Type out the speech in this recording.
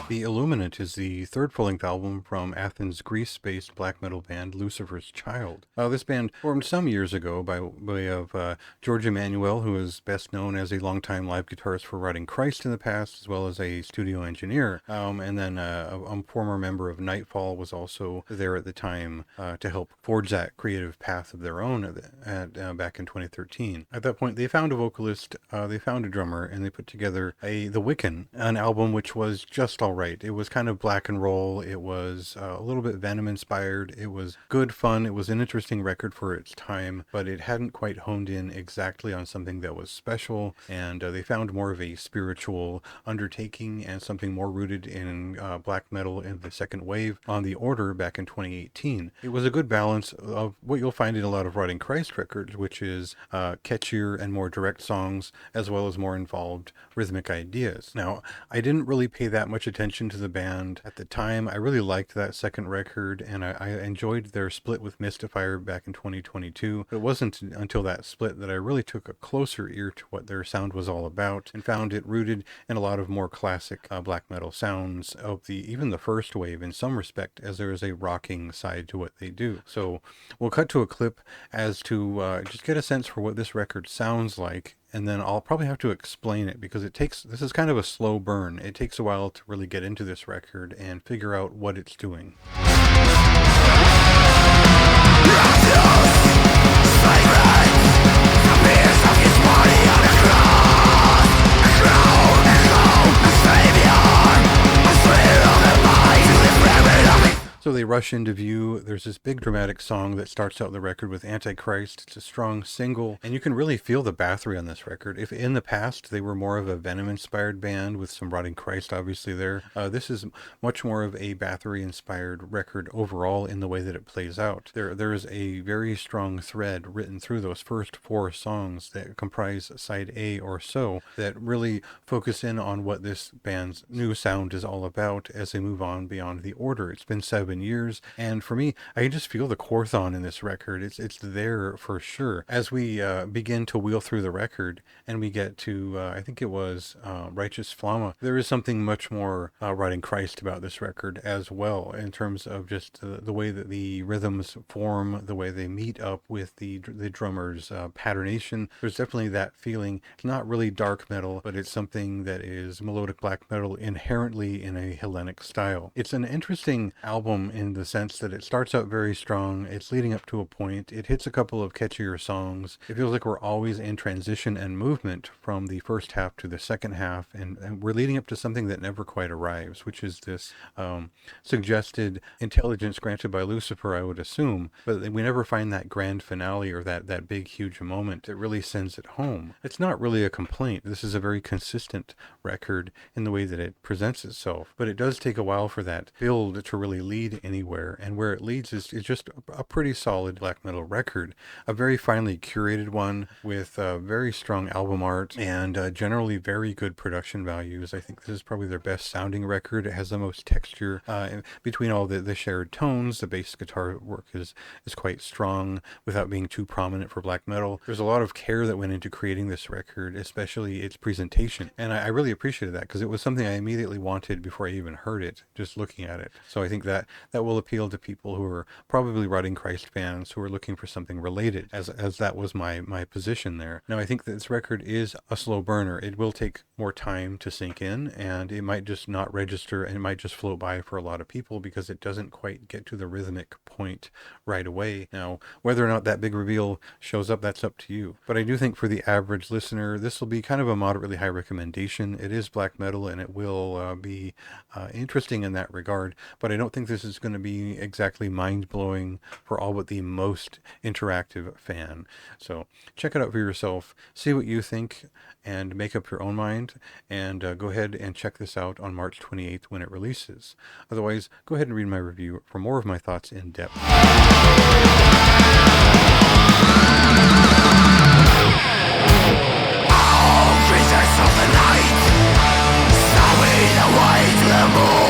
The Illuminant is the third full-length album from Athens, Greece-based black metal band Lucifer's Child. This band formed some years ago by way of George Emanuel, who is best known as a longtime live guitarist for Rotting Christ in the past, as well as a studio engineer. And then a former member of Nightfall was also there at the time to help forge that creative path of their own back in 2013. At that point, they found a vocalist, they found a drummer, and they put together The Wiccan, an album which was just all right. It was kind of black and roll. It was a little bit Venom inspired. It was good fun. It was an interesting record for its time, but it hadn't quite honed in exactly on something that was special, and they found more of a spiritual undertaking and something more rooted in black metal in the second wave on The Order back in 2018. It was a good balance of what you'll find in a lot of Rotting Christ records, which is catchier and more direct songs, as well as more involved rhythmic ideas. Now, I didn't really pay that much attention to the band at the time. I really liked that second record, and I enjoyed their split with Mystifier back in 2022. It wasn't until that split that I really took a closer ear to what their sound was all about, and found it rooted in a lot of more classic black metal sounds of even the first wave in some respect, as there is a rocking side to what they do. So we'll cut to a clip as to just get a sense for what this record sounds like, and then I'll probably have to explain it because this is kind of a slow burn. It takes a while to really get into this record and figure out what it's doing. So they rush into view. There's this big dramatic song that starts out the record with Antichrist. It's a strong single, and you can really feel the Bathory on this record. If in the past they were more of a Venom-inspired band with some Rotting Christ obviously there, this is much more of a Bathory-inspired record overall in the way that it plays out. There is a very strong thread written through those first four songs that comprise side A or so that really focus in on what this band's new sound is all about as they move on beyond The Order. It's been 7 years, and for me, I can just feel the Quorthon in this record. It's there for sure. As we begin to wheel through the record and we get to I think it was Righteous Flamma, there is something much more Rotting Christ about this record as well, in terms of just the way that the rhythms form, the way they meet up with the drummer's patternation. There's definitely that feeling. It's not really dark metal, but it's something that is melodic black metal inherently in a Hellenic style. It's an interesting album in the sense that it starts out very strong. It's leading up to a point. It hits a couple of catchier songs. It feels like we're always in transition and movement from the first half to the second half, and we're leading up to something that never quite arrives, which is this suggested intelligence granted by Lucifer, I would assume, but we never find that grand finale or that big huge moment that really sends it home. It's not really a complaint. This is a very consistent record in the way that it presents itself, but it does take a while for that build to really lead anywhere, and where it leads is just a pretty solid black metal record, a very finely curated one with very strong album art and generally very good production values. I think this is probably their best sounding record. It has the most texture between all the shared tones. The bass guitar work is quite strong without being too prominent for black metal. There's a lot of care that went into creating this record, especially its presentation, and I really appreciated that because it was something I immediately wanted before I even heard it, just looking at it. So I think that will appeal to people who are probably Rotting Christ fans who are looking for something related, as that was my position there. Now, I think that this record is a slow burner. It will take more time to sink in, and it might just not register, and it might just float by for a lot of people because it doesn't quite get to the rhythmic point right away. Now, whether or not that big reveal shows up, that's up to you. But I do think for the average listener, this will be kind of a moderately high recommendation. It is black metal, and it will be interesting in that regard, but I don't think this is going to be exactly mind-blowing for all but the most interactive fan. So check it out for yourself, see what you think, and make up your own mind, and go ahead and check this out on March 28th when it releases. Otherwise, go ahead and read my review for more of my thoughts in depth. Creatures of the night, showing the way to the moon.